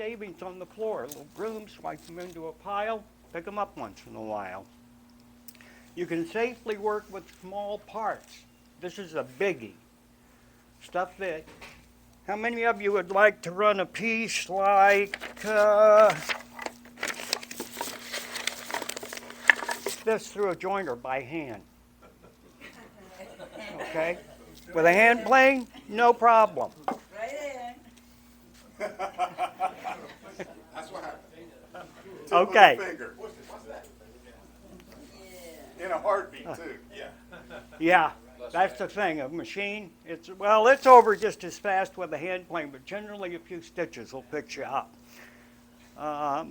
shavings on the floor. A little broom, swipe them into a pile, pick them up once in a while. You can safely work with small parts. This is a biggie. Stuff that, how many of you would like to run a piece like this through a jointer by hand? Okay? With a hand plane, no problem. Right in. That's what happened. Okay. Finger. In a heartbeat too. Yeah, that's the thing. A machine, it's over just as fast with a hand plane, but generally a few stitches will fix you up. I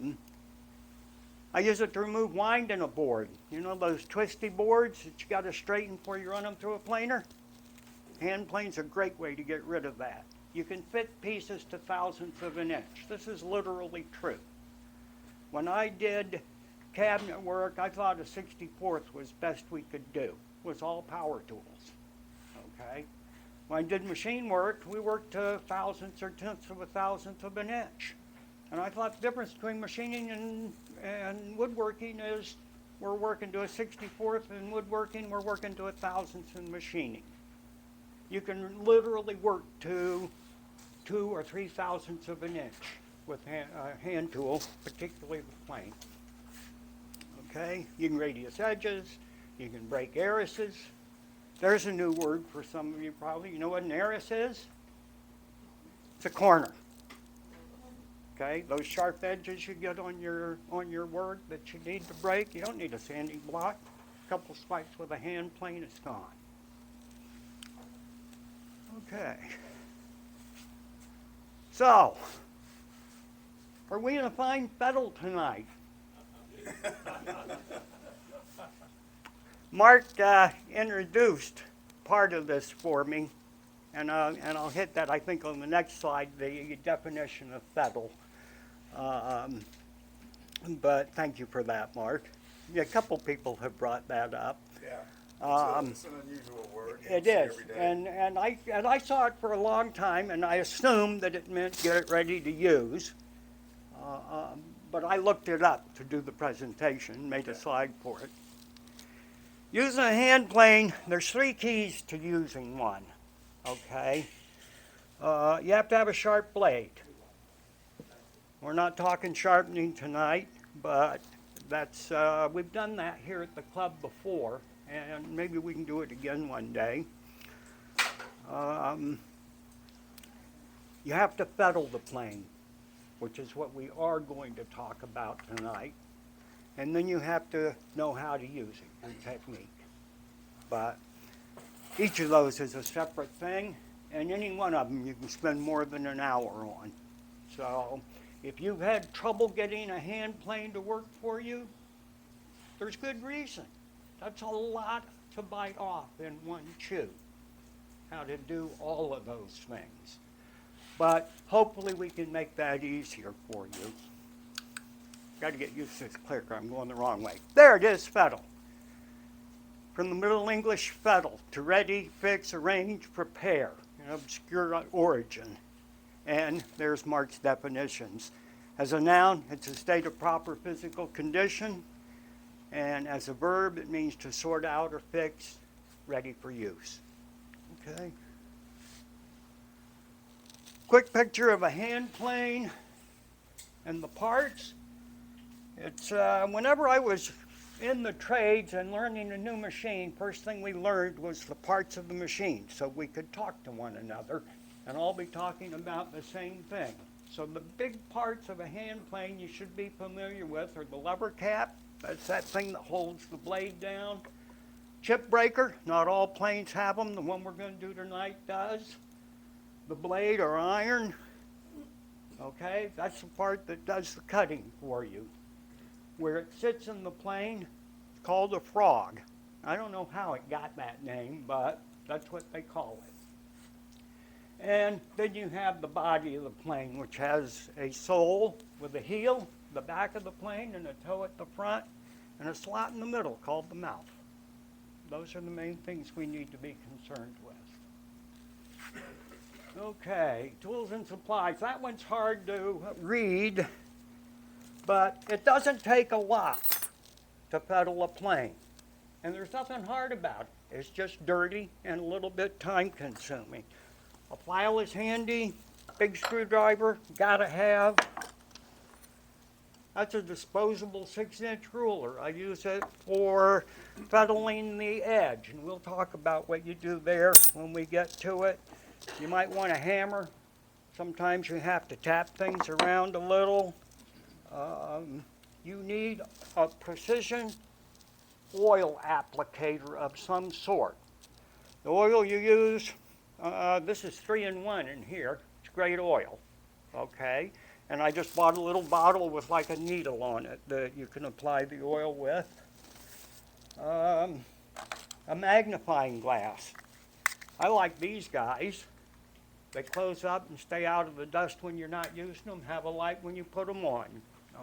use it to remove wind in a board. You know those twisty boards that you got to straighten before you run them through a planer? Hand plane's a great way to get rid of that. You can fit pieces to thousandths of an inch. This is literally true. When I did cabinet work, I thought a 64th was best we could do. It was all power tools. Okay? When I did machine work, we worked to thousandths or tenths of a thousandth of an inch. And I thought the difference between machining and woodworking is we're working to a 64th in woodworking, we're working to a thousandth in machining. You can literally work to 2 or 3 thousandths of an inch with a hand tool, particularly with plane. Okay, you can radius edges, you can break arises. There's a new word for some of you probably. You know what an aris is? It's a corner. Okay, those sharp edges you get on your work that you need to break, you don't need a sanding block. A couple swipes with a hand plane, it's gone. Okay. So, are we in a fine Fettle tonight? Mark introduced part of this for me, and I'll hit that, I think, on the next slide, the definition of Fettle. But thank you for that, Mark. Yeah, a couple people have brought that up. Yeah, it's an unusual word. It is, and I saw it for a long time, and I assumed that it meant get it ready to use. But I looked it up to do the presentation, made a slide for it. Using a hand plane, there's 3 keys to using one, okay? You have to have a sharp blade. We're not talking sharpening tonight, but that's we've done that here at the club before, and maybe we can do it again one day. You have to fettle the plane, which is what we are going to talk about tonight. And then you have to know how to use it, and technique. But each of those is a separate thing, and any one of them you can spend more than an hour on. So if you've had trouble getting a hand plane to work for you, there's good reason. That's a lot to bite off in one chew, how to do all of those things. But hopefully we can make that easier for you. Got to get used to this clicker. I'm going the wrong way. There it is, Fettle. From the Middle English fettle, to ready, fix, arrange, prepare, an obscure origin. And there's Mark's definitions. As a noun, it's a state of proper physical condition. And as a verb, it means to sort out or fix, ready for use. Okay. Quick picture of a hand plane and the parts. It's whenever I was in the trades and learning a new machine, first thing we learned was the parts of the machine so we could talk to one another and all be talking about the same thing. So the big parts of a hand plane you should be familiar with are the lever cap. That's that thing that holds the blade down. Chip breaker, not all planes have them. The one we're going to do tonight does. The blade or iron, okay, that's the part that does the cutting for you. Where it sits in the plane, it's called a frog. I don't know how it got that name, but that's what they call it. And then you have the body of the plane, which has a sole with a heel, the back of the plane, and a toe at the front, and a slot in the middle called the mouth. Those are the main things we need to be concerned with. Okay, tools and supplies. That one's hard to read, but it doesn't take a lot to fettle a plane. And there's nothing hard about it. It's just dirty and a little bit time consuming. A file is handy, big screwdriver, gotta have. That's a disposable 6-inch ruler. I use it for fettling the edge, and we'll talk about what you do there when we get to it. You might want a hammer. Sometimes you have to tap things around a little. You need a precision oil applicator of some sort. The oil you use, this is 3-in-1 in here. It's great oil, okay? And I just bought a little bottle with like a needle on it that you can apply the oil with. A magnifying glass. I like these guys. They close up and stay out of the dust when you're not using them, have a light when you put them on,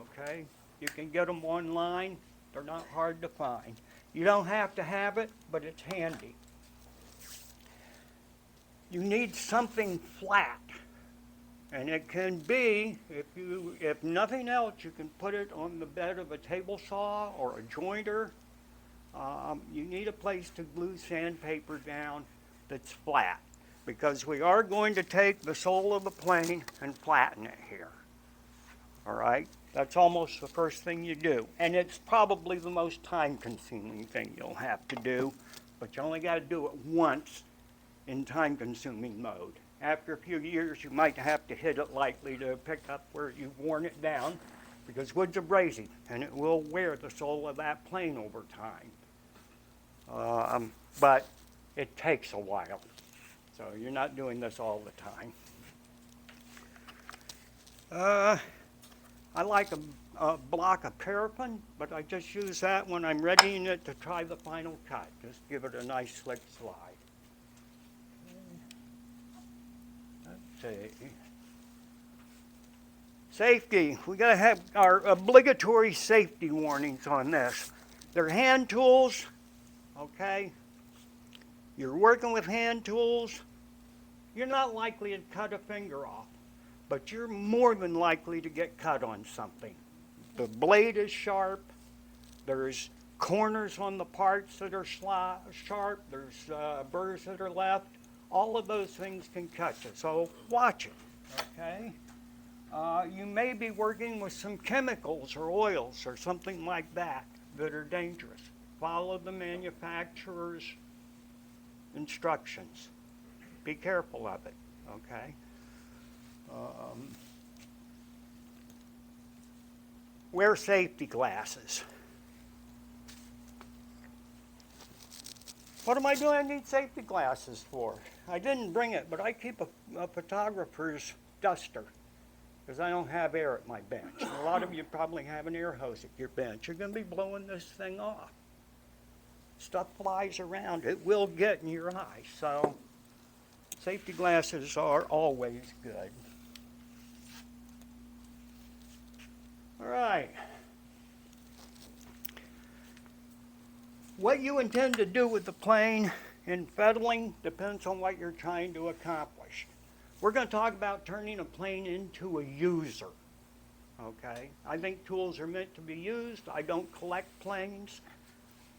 okay? You can get them online. They're not hard to find. You don't have to have it, but it's handy. You need something flat. And it can be, if nothing else, you can put it on the bed of a table saw or a jointer. You need a place to glue sandpaper down that's flat, because we are going to take the sole of the plane and flatten it here. All right? That's almost the first thing you do. And it's probably the most time-consuming thing you'll have to do, but you only got to do it once in time-consuming mode. After a few years, you might have to hit it lightly to pick up where you've worn it down, because wood's abrasive, and it will wear the sole of that plane over time. But it takes a while, so you're not doing this all the time. I like a block of paraffin, but I just use that when I'm readying it to try the final cut. Just give it a nice slick slide. Let's see. Safety. We got to have our obligatory safety warnings on this. They're hand tools, okay? You're working with hand tools. You're not likely to cut a finger off, but you're more than likely to get cut on something. The blade is sharp. There's corners on the parts that are sharp. There's burrs that are left. All of those things can cut you, so watch it, okay? You may be working with some chemicals or oils or something like that that are dangerous. Follow the manufacturer's instructions. Be careful of it, okay? Wear safety glasses. What am I doing? I need safety glasses for. I didn't bring it, but I keep a photographer's duster because I don't have air at my bench. And a lot of you probably have an air hose at your bench. You're going to be blowing this thing off. Stuff flies around. It will get in your eye. So safety glasses are always good. All right. What you intend to do with the plane in fettling depends on what you're trying to accomplish. We're going to talk about turning a plane into a user, okay? I think tools are meant to be used. I don't collect planes.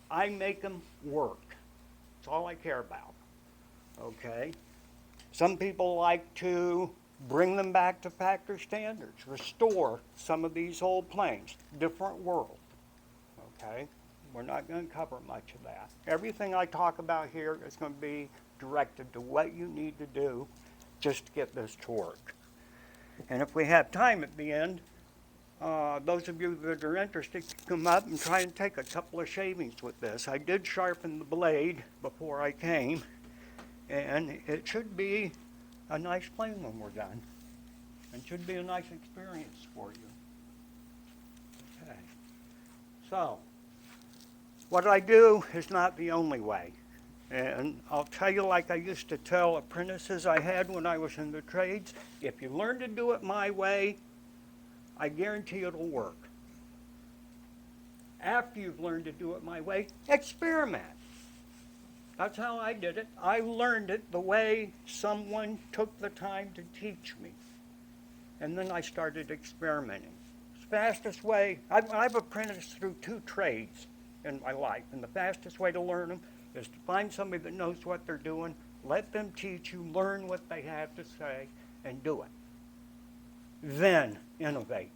I make them work. That's all I care about, okay? Some people like to bring them back to factory standards, restore some of these old planes. Different world, okay? We're not going to cover much of that. Everything I talk about here is going to be directed to what you need to do just to get this to work. And if we have time at the end, those of you that are interested can come up and try and take a couple of shavings with this. I did sharpen the blade before I came, and it should be a nice plane when we're done. It should be a nice experience for you. Okay. So, what I do is not the only way. And I'll tell you, like I used to tell apprentices I had when I was in the trades, if you learn to do it my way, I guarantee it'll work. After you've learned to do it my way, experiment. That's how I did it. I learned it the way someone took the time to teach me. And then I started experimenting. The fastest way, I've apprenticed through 2 trades in my life, and the fastest way to learn them is to find somebody that knows what they're doing, let them teach you, learn what they have to say, and do it. Then innovate.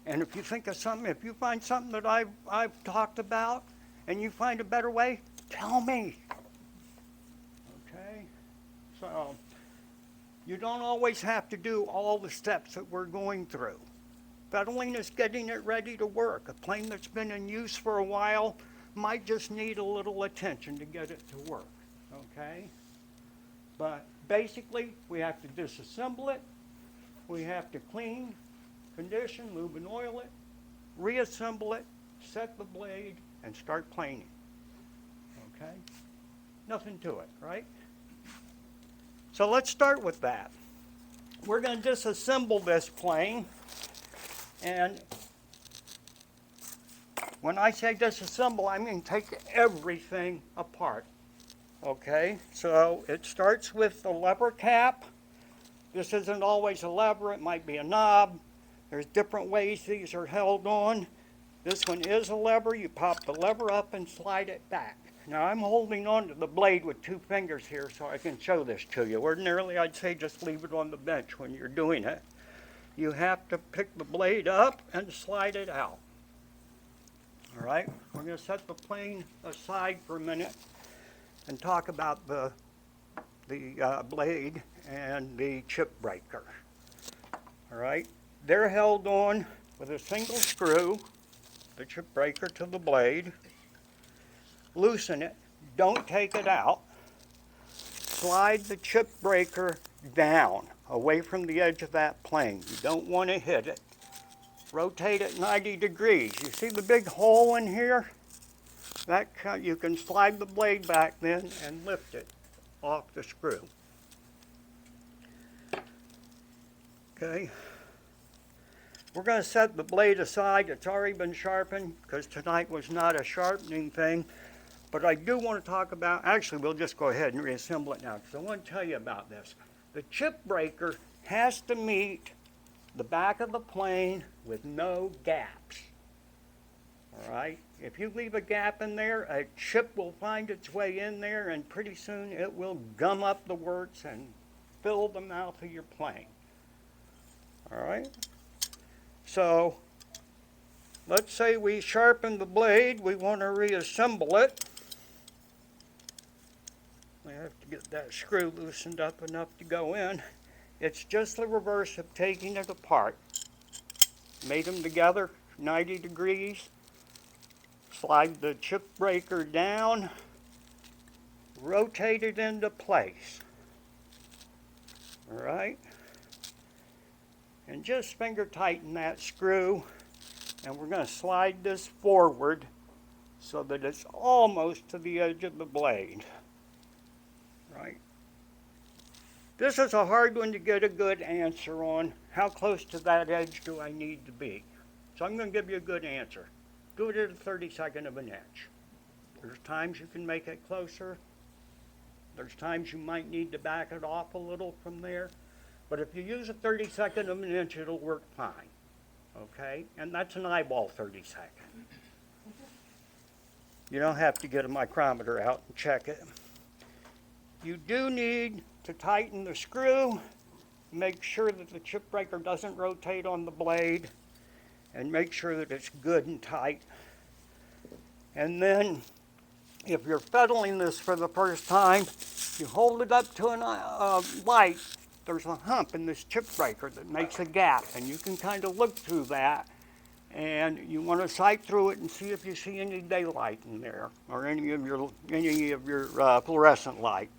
And if you think of something, if you find something that I've talked about, and you find a better way, tell me. Okay? So, you don't always have to do all the steps that we're going through. Fettling is getting it ready to work. A plane that's been in use for a while might just need a little attention to get it to work. Okay? But basically, we have to disassemble it. We have to clean, condition, lube and oil it, reassemble it, set the blade, and start planing. Okay? Nothing to it, right? So let's start with that. We're going to disassemble this plane, and when I say disassemble, I mean take everything apart. Okay? So it starts with the lever cap. This isn't always a lever, it might be a knob. There's different ways these are held on. This one is a lever. You pop the lever up and slide it back. Now I'm holding on to the blade with 2 fingers here so I can show this to you. Ordinarily I'd say just leave it on the bench when you're doing it. You have to pick the blade up and slide it out. All right, we're going to set the plane aside for a minute and talk about the blade and the chip breaker. All right, they're held on with a single screw, the chip breaker to the blade. Loosen it, don't take it out. Slide the chip breaker down, away from the edge of that plane. You don't want to hit it. Rotate it 90 degrees. You see the big hole in here? You can slide the blade back then and lift it off the screw. Okay. We're going to set the blade aside. It's already been sharpened because tonight was not a sharpening thing. But I do want to talk about, actually we'll just go ahead and reassemble it now because I want to tell you about this. The chip breaker has to meet the back of the plane with no gaps. All right? If you leave a gap in there, a chip will find its way in there and pretty soon it will gum up the works and fill the mouth of your plane. All right? So, let's say we sharpen the blade, we want to reassemble it. We have to get that screw loosened up enough to go in. It's just the reverse of taking it apart. Made them together, 90 degrees. Slide the chip breaker down. Rotate it into place. All right? And just finger tighten that screw. And we're going to slide this forward so that it's almost to the edge of the blade. Right. This is a hard one to get a good answer on. How close to that edge do I need to be? So I'm going to give you a good answer. Do it at a 32nd of an inch. There's times you can make it closer. There's times you might need to back it off a little from there. But if you use a 32nd of an inch, it'll work fine. Okay? And that's an eyeball 32nd. You don't have to get a micrometer out and check it. You do need to tighten the screw, make sure that the chip breaker doesn't rotate on the blade, and make sure that it's good and tight. And then, if you're fettling this for the first time, you hold it up to a light. There's a hump in this chip breaker that makes a gap, and you can kind of look through that. And you want to sight through it and see if you see any daylight in there or any of your fluorescent light.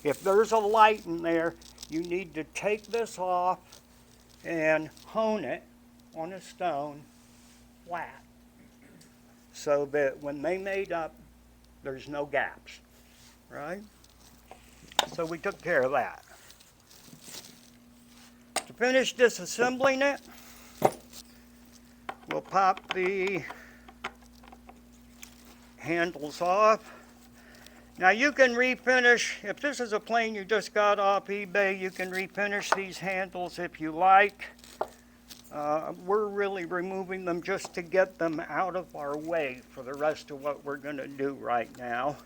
If there's a light in there, you need to take this off and hone it on a stone flat so that when they made up, there's no gaps, right? So we took care of that. To finish disassembling it, we'll pop the handles off. Now you can refinish, if this is a plane you just got off eBay, you can refinish these handles if you like. We're really removing them just to get them out of our way for the rest of what we're going to do right now.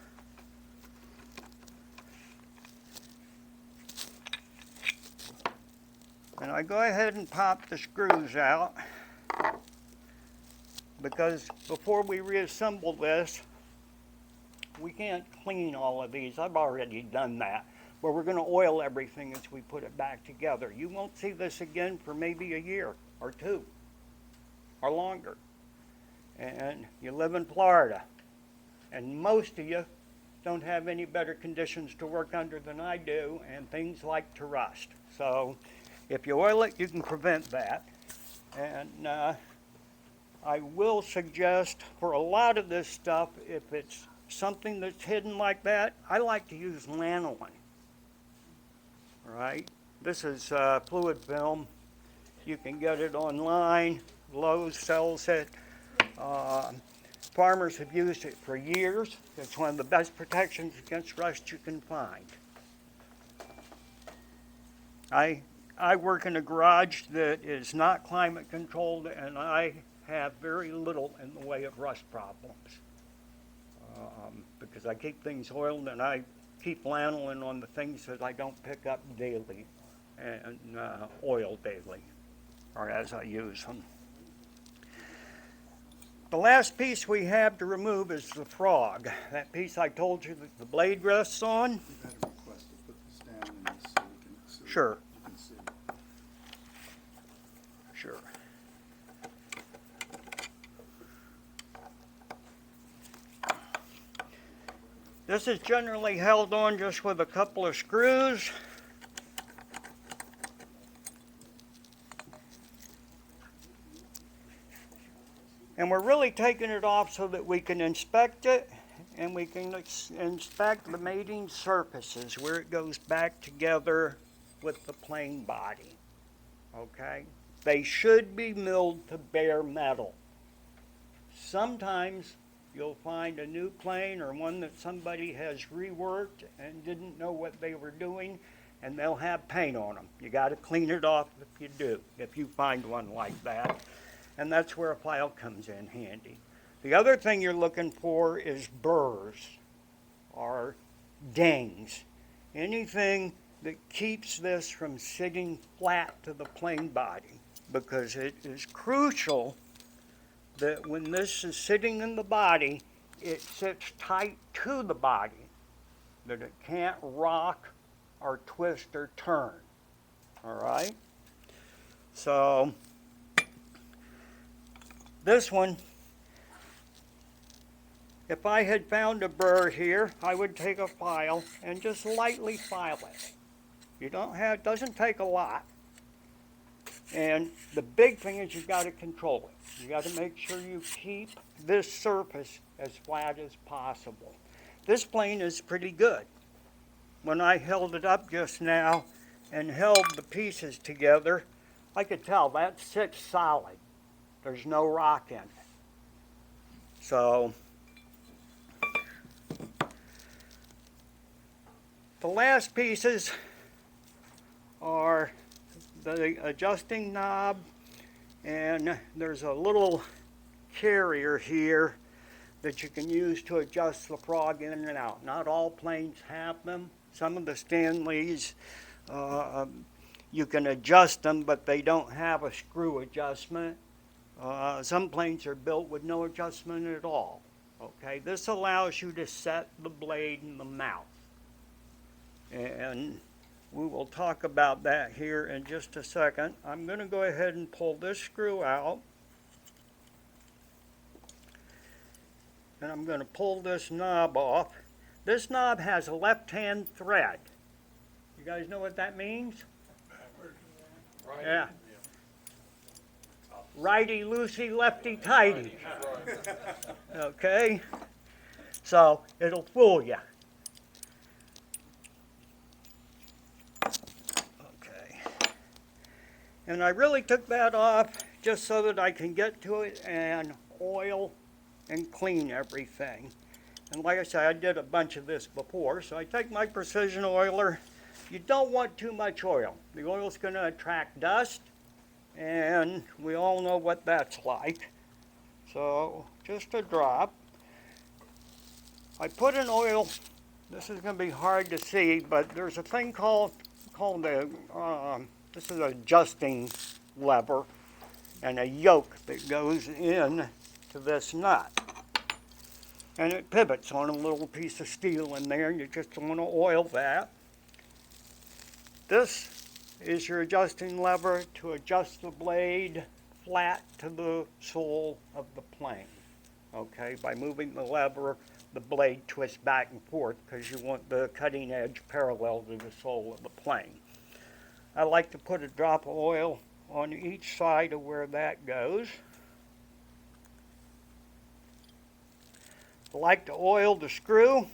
And I go ahead and pop the screws out because before we reassemble this, we can't clean all of these. I've already done that. But we're going to oil everything as we put it back together. You won't see this again for maybe a year or two or longer. And you live in Florida. And most of you don't have any better conditions to work under than I do, and things like to rust. So if you oil it, you can prevent that. And I will suggest for a lot of this stuff, if it's something that's hidden like that, I like to use lanolin. All right, this is fluid film. You can get it online. Lowe's sells it. Farmers have used it for years. It's one of the best protections against rust you can find. I work in a garage that is not climate controlled, and I have very little in the way of rust problems because I keep things oiled and I keep lanolin on the things that I don't pick up daily and oil daily, or as I use them. The last piece we have to remove is the frog. That piece I told you that the blade rests on. We've had a request to put this down in this so we can Sure. you can see. Sure. This is generally held on just with a couple of screws. And we're really taking it off so that we can inspect it and we can inspect the mating surfaces where it goes back together with the plane body. Okay? They should be milled to bare metal. Sometimes you'll find a new plane or one that somebody has reworked and didn't know what they were doing, and they'll have paint on them. You got to clean it off if you do, if you find one like that. And that's where a file comes in handy. The other thing you're looking for is burrs or dings. Anything that keeps this from sitting flat to the plane body, because it is crucial that when this is sitting in the body, it sits tight to the body, that it can't rock or twist or turn. All right? So this one, if I had found a burr here, I would take a file and just lightly file it. You don't have, doesn't take a lot. And the big thing is you've got to control it. You got to make sure you keep this surface as flat as possible. This plane is pretty good. When I held it up just now and held the pieces together, I could tell that sits solid. There's no rock in it. So the last pieces are the adjusting knob, and there's a little carrier here that you can use to adjust the frog in and out. Not all planes have them. Some of the Stanleys, you can adjust them, but they don't have a screw adjustment. Some planes are built with no adjustment at all. Okay, this allows you to set the blade in the mouth. And we will talk about that here in just a second. I'm going to go ahead and pull this screw out. And I'm going to pull this knob off. This knob has a left-hand thread. You guys know what that means? Right? Yeah. Righty-loosey, lefty-tighty. Okay? So it'll fool you. Okay. And I really took that off just so that I can get to it and oil and clean everything. And like I said, I did a bunch of this before, so I take my precision oiler. You don't want too much oil. The oil's going to attract dust, and we all know what that's like. So just a drop. I put in oil. This is going to be hard to see, but there's a thing called the this is an adjusting lever and a yoke that goes in to this nut. And it pivots on a little piece of steel in there, and you just want to oil that. This is your adjusting lever to adjust the blade flat to the sole of the plane. Okay, by moving the lever, the blade twists back and forth because you want the cutting edge parallel to the sole of the plane. I like to put a drop of oil on each side of where that goes. I like to oil the screw,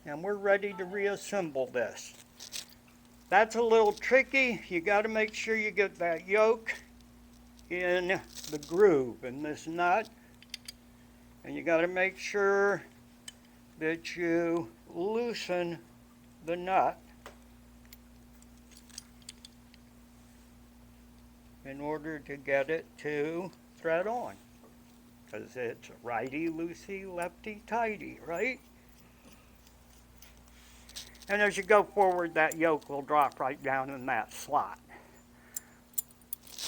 and we're ready to reassemble this. That's a little tricky. You got to make sure you get that yoke in the groove in this nut, and you got to make sure that you loosen the nut in order to get it to thread on, because it's righty-loosey, lefty-tighty, right? And as you go forward, that yoke will drop right down in that slot.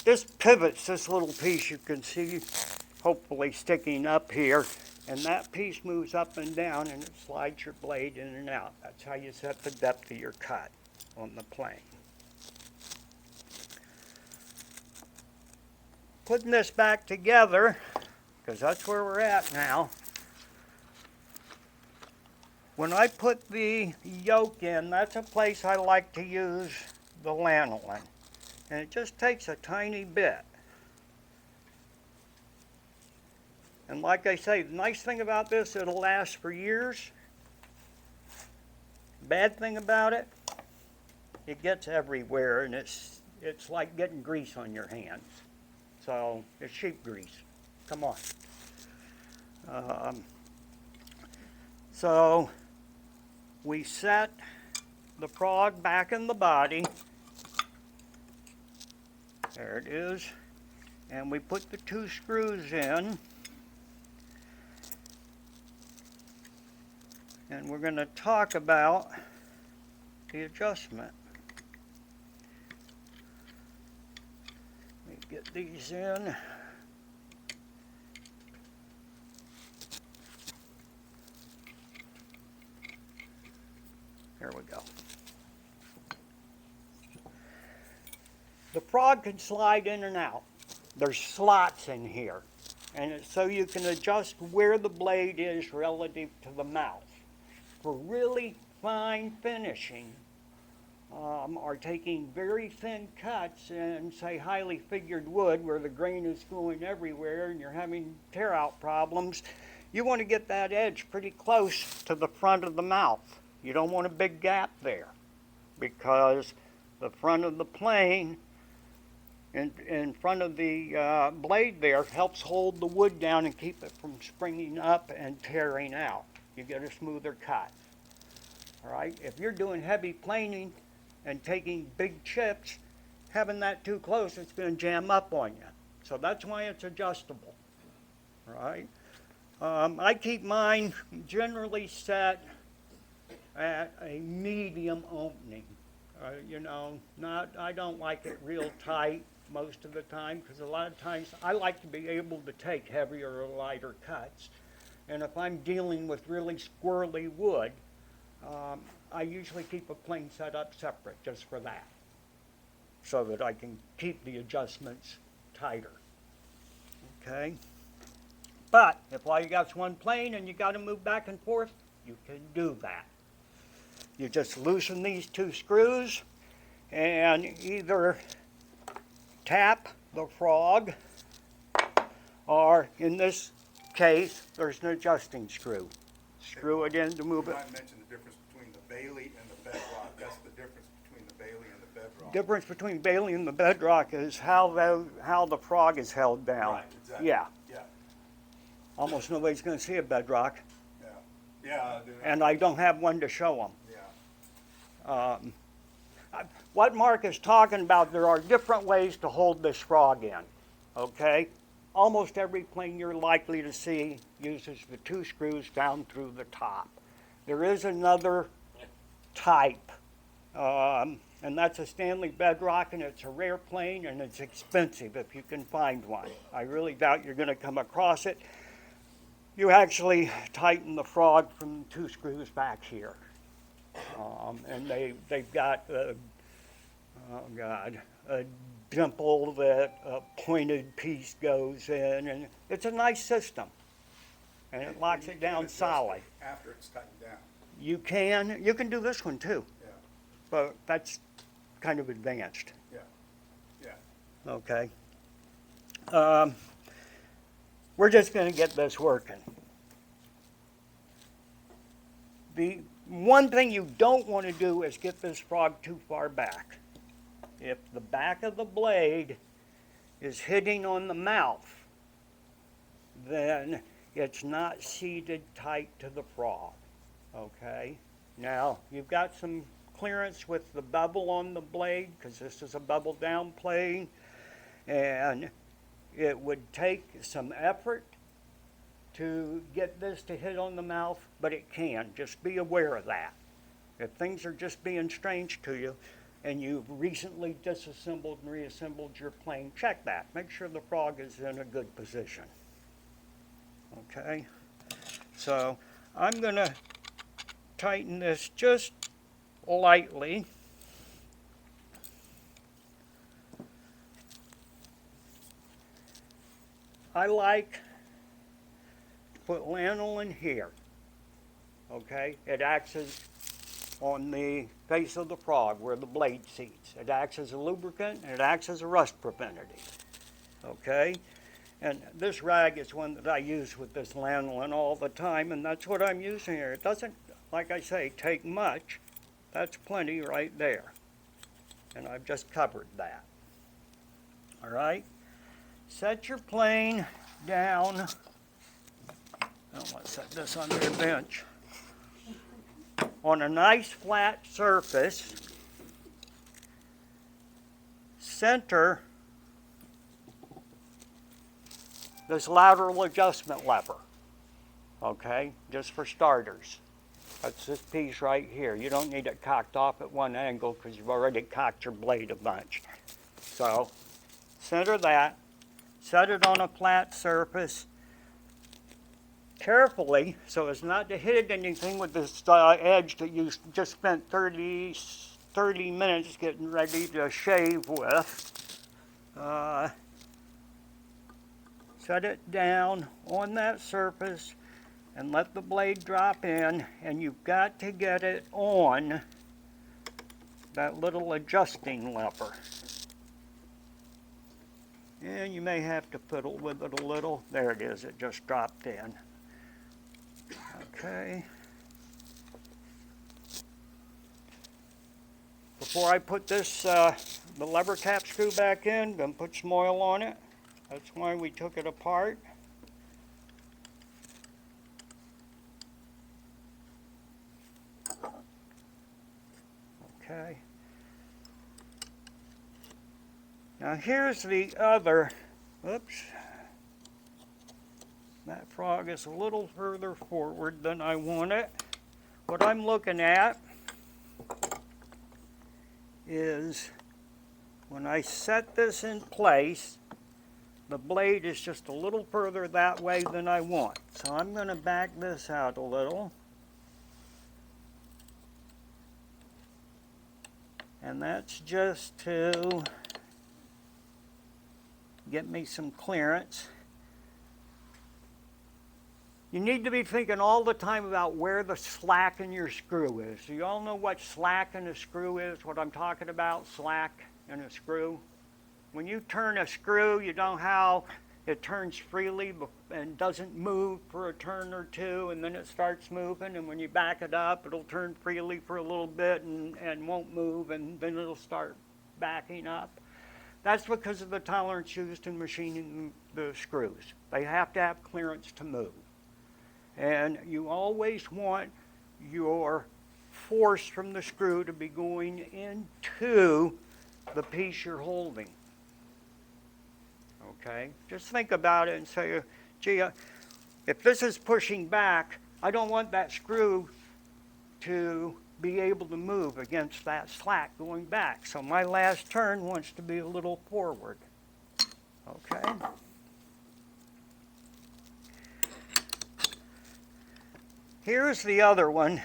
This pivots this little piece you can see hopefully sticking up here, and that piece moves up and down and it slides your blade in and out. That's how you set the depth of your cut on the plane. Putting this back together, because that's where we're at now. When I put the yoke in, that's a place I like to use the lanolin. And it just takes a tiny bit. And like I say, the nice thing about this, it'll last for years. Bad thing about it, it gets everywhere, and it's like getting grease on your hands. So it's sheep grease. Come on. So we set the frog back in the body. There it is. And we put the 2 screws in. And we're going to talk about the adjustment. Let me get these in. There we go. The frog can slide in and out. There's slots in here, and it's so you can adjust where the blade is relative to the mouth. For really fine finishing, or taking very thin cuts in, say, highly figured wood where the grain is going everywhere and you're having tear out problems, you want to get that edge pretty close to the front of the mouth. You don't want a big gap there, because the front of the plane in front of the blade there helps hold the wood down and keep it from springing up and tearing out. You get a smoother cut. All right, if you're doing heavy planing and taking big chips, having that too close, it's going to jam up on you. So that's why it's adjustable. All right, I keep mine generally set at a medium opening. You know, I don't like it real tight most of the time, because a lot of times I like to be able to take heavier or lighter cuts. And if I'm dealing with really squirrely wood, I usually keep a plane set up separate just for that, so that I can keep the adjustments tighter. Okay? But if all you got is one plane and you got to move back and forth, you can do that. You just loosen these 2 screws and either tap the frog, or in this case, there's an adjusting screw. Screw it in to move You it. might mention the difference between the Bailey and the bedrock. That's the difference between the Bailey and the bedrock. Difference between Bailey and the bedrock is how the frog is held down. Right, exactly. Yeah. Yeah, Almost nobody's going to see a bedrock. yeah. Yeah, dude. and I don't have one to show them. Yeah. What Mark is talking about, there are different ways to hold this frog in, okay? Almost every plane you're likely to see uses the 2 screws down through the top. There is another type, and that's a Stanley Bedrock, and it's a rare plane, and it's expensive if you can find one. I really doubt you're gonna come across it. You actually tighten the frog from 2 screws back here. And they've got a dimple that a pointed piece goes in, and it's a nice system. And it locks You it can down adjust solid. it after it's tightened down. You can do this one too, Yeah, but that's kind of advanced, yeah, yeah. okay? We're just gonna get this working. The one thing you don't want to do is get this frog too far back. If the back of the blade is hitting on the mouth, then it's not seated tight to the frog, okay? Now, you've got some clearance with the bevel on the blade, because this is a bevel down plane, and it would take some effort to get this to hit on the mouth, but it can. Just be aware of that. If things are just being strange to you, and you've recently disassembled and reassembled your plane, check that. Make sure the frog is in a good position. Okay? So I'm gonna tighten this just lightly. I like to put lanolin here. Okay? It acts as on the face of the frog where the blade seats. It acts as a lubricant and it acts as a rust preventative. Okay? And this rag is one that I use with this lanolin all the time, and that's what I'm using here. It doesn't, like I say, take much. That's plenty right there. And I've just covered that. All right? Set your plane down. I'm going to set this under a bench. On a nice flat surface. Center this lateral adjustment lever. Okay? Just for starters. That's this piece right here. You don't need it cocked off at one angle because you've already cocked your blade a bunch. So, center that. Set it on a flat surface carefully so as not to hit anything with this edge that you just spent 30 minutes getting ready to shave with. Set it down on that surface and let the blade drop in, and you've got to get it on that little adjusting lever. And you may have to fiddle with it a little. There it is, it just dropped in. Okay. Before I put this, the lever cap screw back in, then put some oil on it. That's why we took it apart. Okay. Now here's the other, oops. That frog is a little further forward than I want it. What I'm looking at is when I set this in place, the blade is just a little further that way than I want. So I'm going to back this out a little. And that's just to get me some clearance. You need to be thinking all the time about where the slack in your screw is. Do you all know what slack in a screw is? What I'm talking about, slack in a screw? When you turn a screw, you know how it turns freely and doesn't move for a turn or two, and then it starts moving, and when you back it up, it'll turn freely for a little bit and won't move, and then it'll start backing up. That's because of the tolerance used in machining the screws. They have to have clearance to move. And you always want your force from the screw to be going into the piece you're holding. Okay? Just think about it and say, gee, if this is pushing back, I don't want that screw to be able to move against that slack going back. So my last turn wants to be a little forward. Okay? Here's the other one.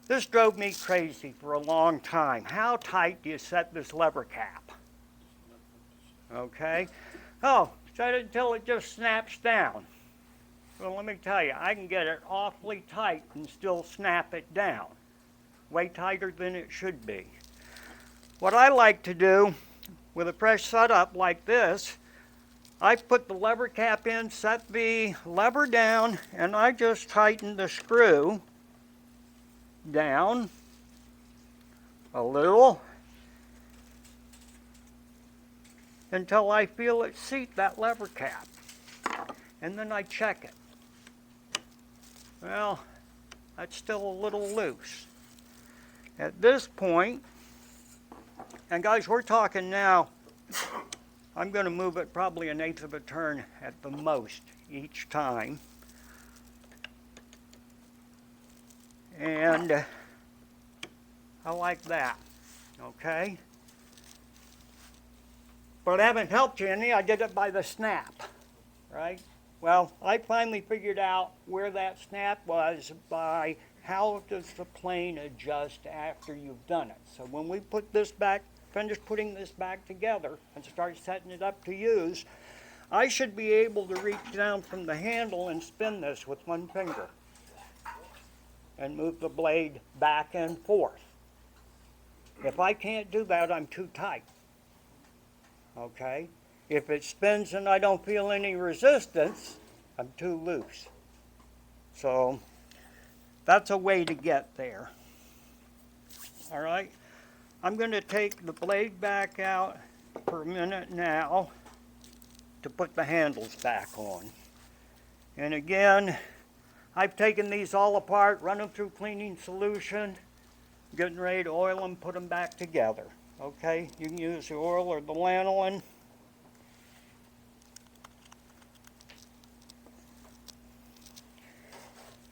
This drove me crazy for a long time. How tight do you set this lever cap? Okay? Oh, set it until it just snaps down. Well, let me tell you, I can get it awfully tight and still snap it down. Way tighter than it should be. What I like to do with a fresh setup like this, I put the lever cap in, set the lever down, and I just tighten the screw down a little until I feel it seat that lever cap. And then I check it. Well, that's still a little loose. At this point, and guys, we're talking now, I'm going to move it probably 1/8 of a turn at the most each time. And I like that, okay? But I haven't helped you any, I did it by the snap, right? Well, I finally figured out where that snap was by how does the plane adjust after you've done it. So when we put this back, finish putting this back together and start setting it up to use, I should be able to reach down from the handle and spin this with one finger and move the blade back and forth. If I can't do that, I'm too tight. Okay? If it spins and I don't feel any resistance, I'm too loose. So that's a way to get there. All right? I'm going to take the blade back out for a minute now to put the handles back on. And again, I've taken these all apart, run them through cleaning solution, getting ready to oil them, put them back together. Okay? You can use the oil or the lanolin.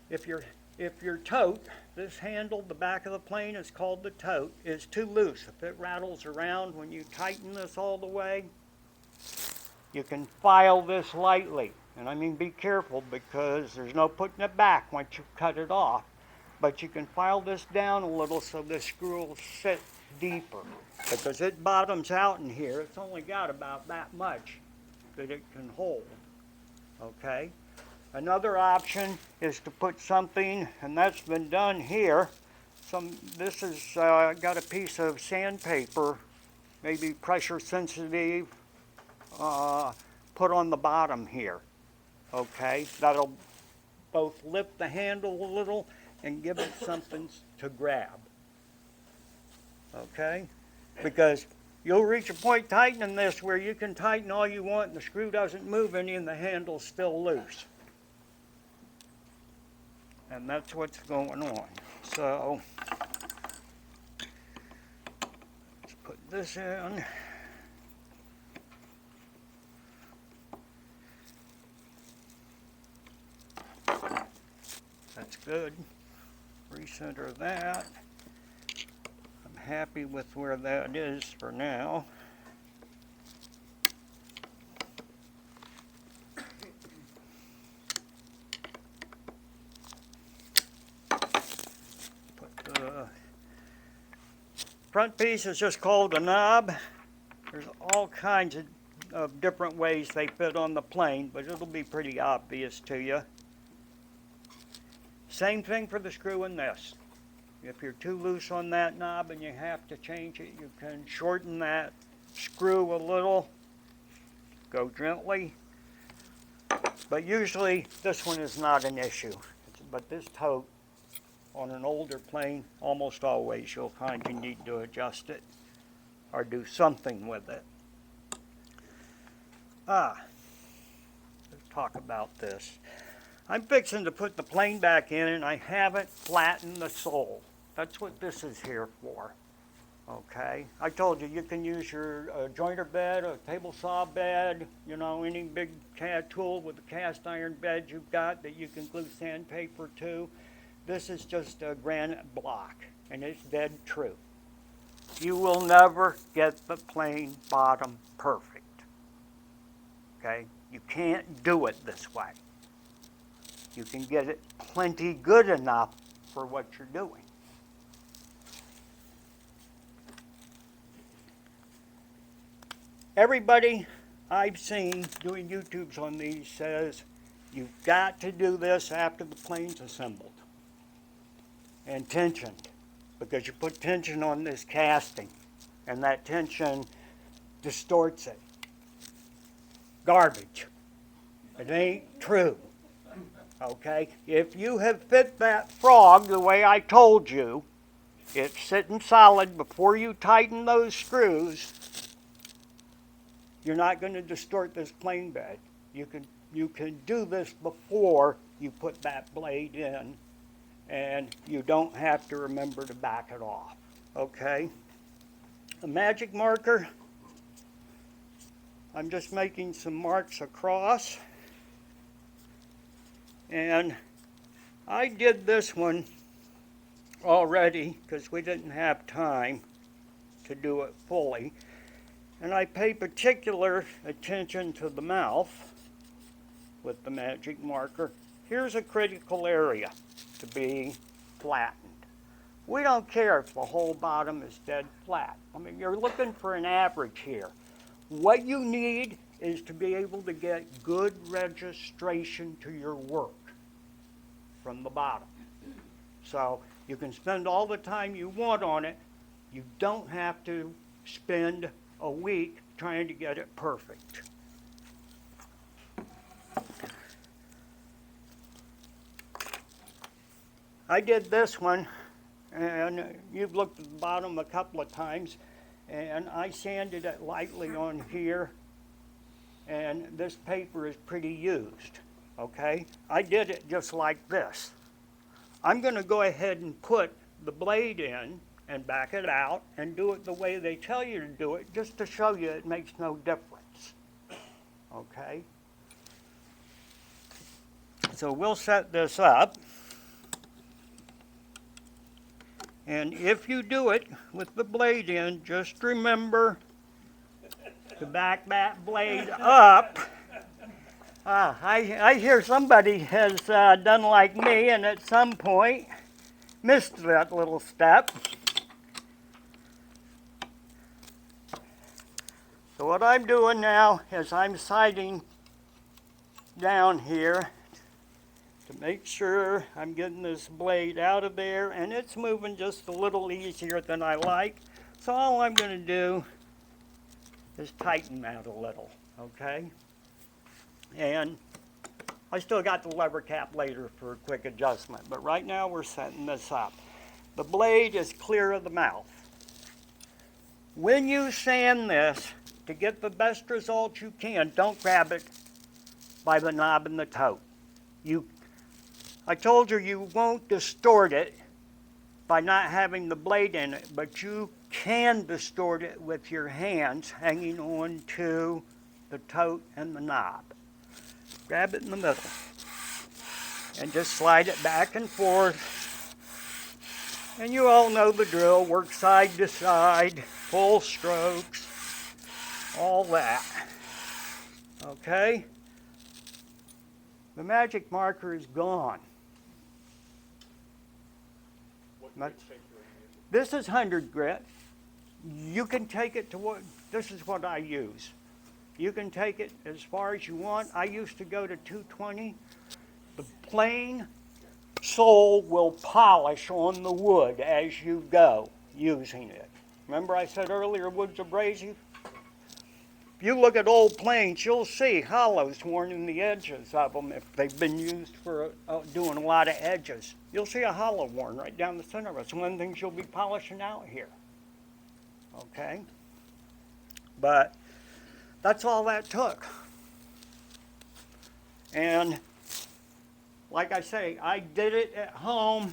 If your tote, this handle, the back of the plane is called the tote, is too loose. If it rattles around when you tighten this all the way, you can file this lightly. And I mean be careful because there's no putting it back once you cut it off. But you can file this down a little so this screw will sit deeper. Because it bottoms out in here, it's only got about that much that it can hold. Okay? Another option is to put something, and that's been done here. This has got a piece of sandpaper, maybe pressure sensitive, put on the bottom here. Okay, that'll both lift the handle a little and give it something to grab. Okay, because you'll reach a point tightening this where you can tighten all you want and the screw doesn't move any and the handle's still loose. And that's what's going on. So, let's put this in. That's good. Recenter that. I'm happy with where that is for now. Front piece is just called a knob. There's all kinds of different ways they fit on the plane, but it'll be pretty obvious to you. Same thing for the screw in this. If you're too loose on that knob and you have to change it, you can shorten that screw a little, go gently. But usually this one is not an issue. But this tote, on an older plane, almost always you'll find you need to adjust it or do something with it. Let's talk about this. I'm fixing to put the plane back in and I haven't flattened the sole. That's what this is here for. Okay, I told you, you can use your jointer bed, a table saw bed, you know, any big CAD tool with a cast iron bed you've got that you can glue sandpaper to. This is just a granite block, and it's dead true. You will never get the plane bottom perfect. Okay, you can't do it this way. You can get it plenty good enough for what you're doing. Everybody I've seen doing YouTubes on these says you've got to do this after the plane's assembled and tensioned, because you put tension on this casting and that tension distorts it. Garbage. It ain't true. Okay? If you have fit that frog the way I told you, it's sitting solid before you tighten those screws. You're not going to distort this plane bed. You can do this before you put that blade in, and you don't have to remember to back it off. Okay? A magic marker, I'm just making some marks across, and I did this one already because we didn't have time to do it fully. And I pay particular attention to the mouth with the magic marker. Here's a critical area to be flattened. We don't care if the whole bottom is dead flat. I mean, you're looking for an average here. What you need is to be able to get good registration to your work from the bottom. So you can spend all the time you want on it. You don't have to spend a week trying to get it perfect. I did this one, and you've looked at the bottom a couple of times, and I sanded it lightly on here, and this paper is pretty used, okay? I did it just like this. I'm going to go ahead and put the blade in and back it out and do it the way they tell you to do it, just to show you it makes no difference. Okay? So we'll set this up. And if you do it with the blade in, just remember to back that blade up. I hear somebody has done like me and at some point missed that little step. So what I'm doing now is I'm sighting down here to make sure I'm getting this blade out of there, and it's moving just a little easier than I like. So all I'm going to do is tighten that a little, okay? And I still got the lever cap later for a quick adjustment, but right now we're setting this up. The blade is clear of the mouth. When you sand this, to get the best result you can, don't grab it by the knob and the toe. I told you you won't distort it by not having the blade in it, but you can distort it with your hands hanging on to the tote and the knob. Grab it in the middle and just slide it back and forth. And you all know the drill, work side to side, full strokes, all that. Okay? The magic marker is gone. This is 100 grit. You can take it to what, this is what I use. You can take it as far as you want. I used to go to 220. The plain sole will polish on the wood as you go using it. Remember I said earlier wood's abrasive? If you look at old planes, you'll see hollows worn in the edges of them if they've been used for doing a lot of edges. You'll see a hollow worn right down the center of it. It's one of the things you'll be polishing out here. Okay? But that's all that took. And like I say, I did it at home.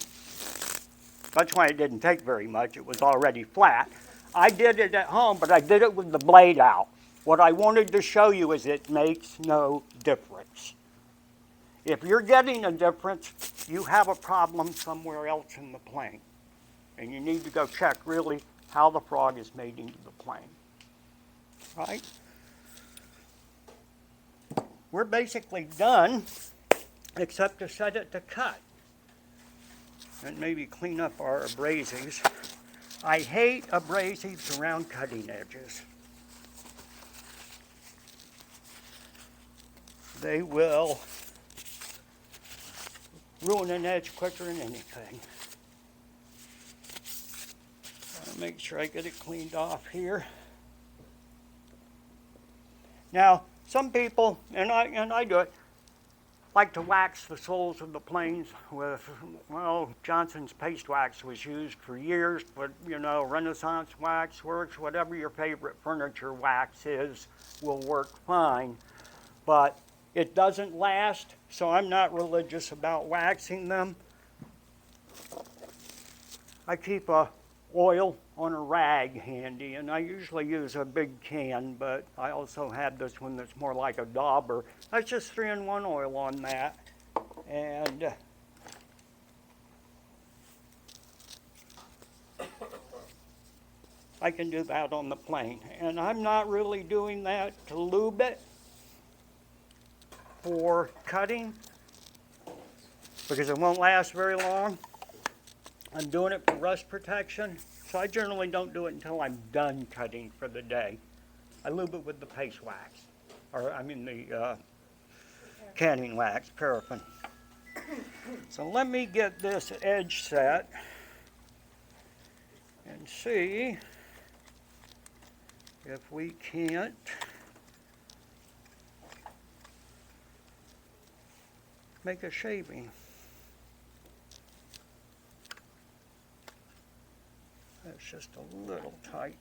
That's why it didn't take very much. It was already flat. I did it at home, but I did it with the blade out. What I wanted to show you is it makes no difference. If you're getting a difference, you have a problem somewhere else in the plane. And you need to go check really how the frog is made into the plane. Right? We're basically done, except to set it to cut. And maybe clean up our abrasives. I hate abrasives around cutting edges. They will ruin an edge quicker than anything. I'll make sure I get it cleaned off here. Now, some people, and I do it, like to wax the soles of the planes with, well, Johnson's paste wax was used for years, but you know, Renaissance wax works, whatever your favorite furniture wax is will work fine. But it doesn't last, so I'm not religious about waxing them. I keep a oil on a rag handy, and I usually use a big can, but I also have this one that's more like a dauber. That's just 3-in-1 oil on that, and I can do that on the plane. And I'm not really doing that to lube it for cutting, because it won't last very long. I'm doing it for rust protection, so I generally don't do it until I'm done cutting for the day. I lube it with the paste wax, or I mean the canning wax, paraffin. So let me get this edge set and see if we can't make a shaving. That's just a little tight.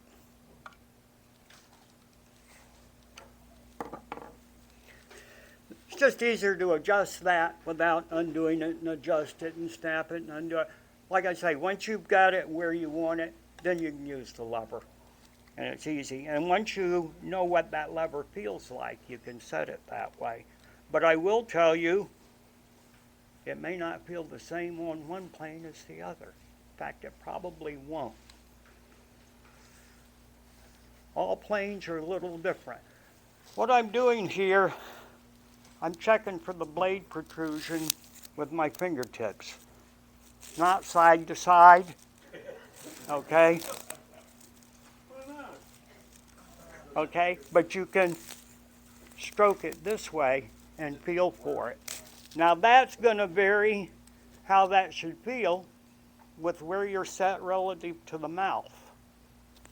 It's just easier to adjust that without undoing it and adjust it and snap it and undo it. Like I say, once you've got it where you want it, then you can use the lever. And it's easy. And once you know what that lever feels like, you can set it that way. But I will tell you, it may not feel the same on one plane as the other. In fact, it probably won't. All planes are a little different. What I'm doing here, I'm checking for the blade protrusion with my fingertips. Not side to side, okay? Okay, but you can stroke it this way and feel for it. Now that's going to vary how that should feel with where you're set relative to the mouth,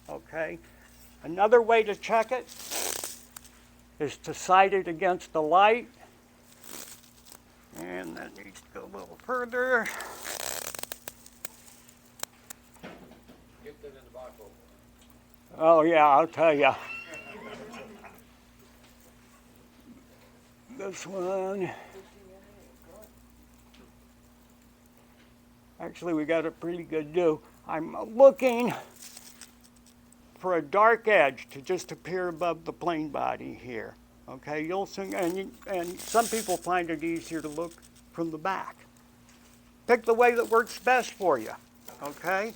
okay? Another way to check it is to sight it against the light. And that needs to go a little further. Get that in the box open. Oh yeah, I'll tell you. This one. Actually, we got a pretty good do. I'm looking for a dark edge to just appear above the plane body here. Okay, you'll soon, and some people find it easier to look from the back. Pick the way that works best for you, okay?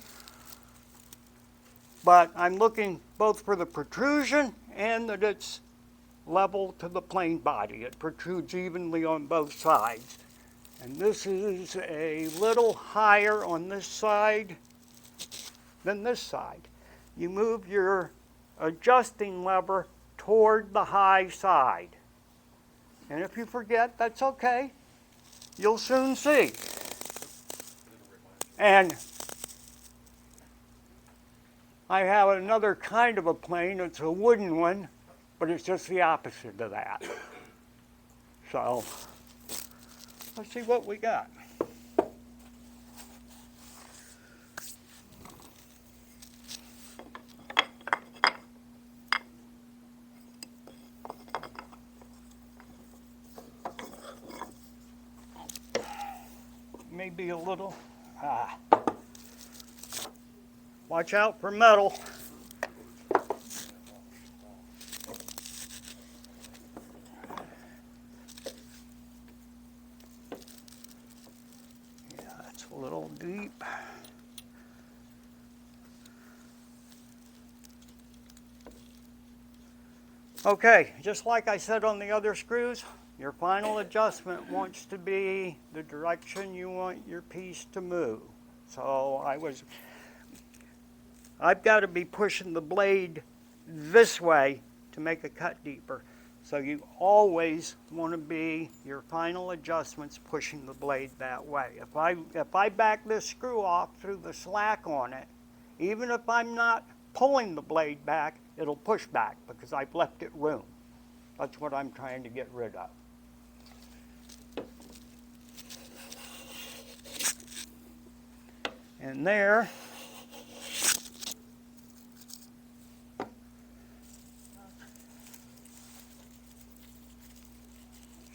But I'm looking both for the protrusion and that it's level to the plane body. It protrudes evenly on both sides. And this is a little higher on this side than this side. You move your adjusting lever toward the high side. And if you forget, that's okay. You'll soon see. And I have another kind of a plane. It's a wooden one, but it's just the opposite of that. So, let's see what we got. be a little, watch out for metal. Yeah, that's a little deep. Okay, just like I said on the other screws, your final adjustment wants to be the direction you want your piece to move. So I've got to be pushing the blade this way to make a cut deeper. So you always want to be, your final adjustments pushing the blade that way. If I back this screw off through the slack on it, even if I'm not pulling the blade back, it'll push back because I've left it room. That's what I'm trying to get rid of. And there,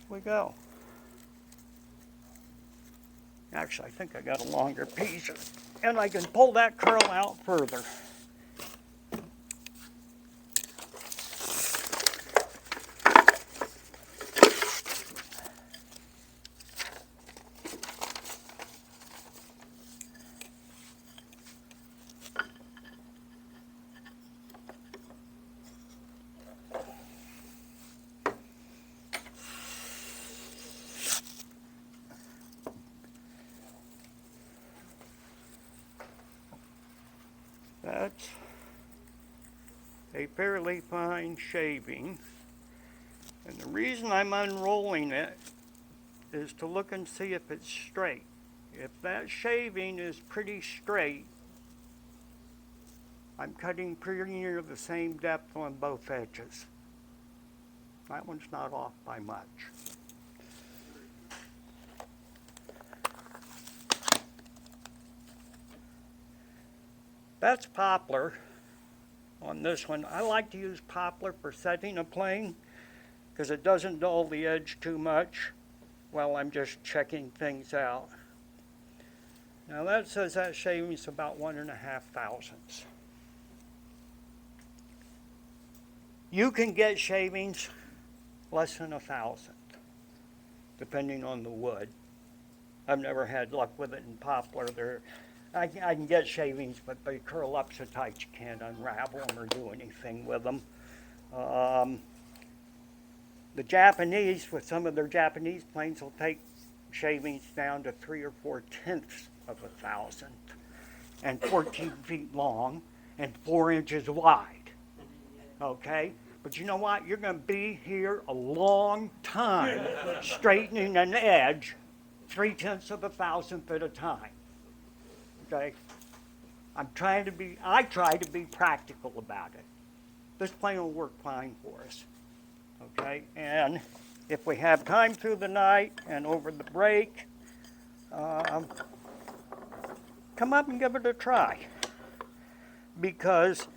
we go. Actually, I think I got a longer piece, and I can pull that curl out further. That's a fairly fine shaving. And the reason I'm unrolling it is to look and see if it's straight. If that shaving is pretty straight, I'm cutting pretty near the same depth on both edges. That one's not off by much. That's poplar on this one. I like to use poplar for setting a plane because it doesn't dull the edge too much while I'm just checking things out. Now that says that shaving's about 1.5 thousandths. You can get shavings less than 1,000th, depending on the wood. I've never had luck with it in poplar. I can get shavings, but they curl up so tight you can't unravel them or do anything with them. The Japanese, with some of their Japanese planes, will take shavings down to 3 or 4/10 of a thousandth, and 14 feet long and 4 inches wide. Okay? But you know what? You're going to be here a long time straightening an edge 3/10 of a thousandth at a time. Okay? I try to be practical about it. This plane will work fine for us. Okay? And if we have time through the night and over the break, come up and give it a try. Because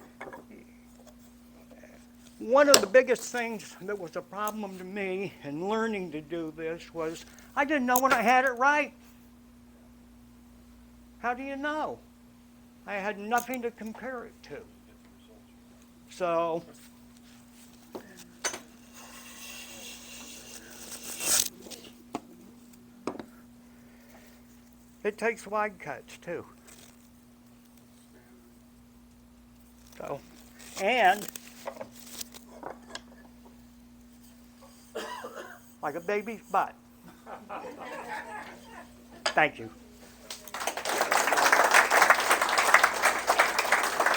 one of the biggest things that was a problem to me in learning to do this was I didn't know when I had it right. How do you know? I had nothing to compare it to. So, it takes wide cuts too. So, and like a baby's butt. Thank you.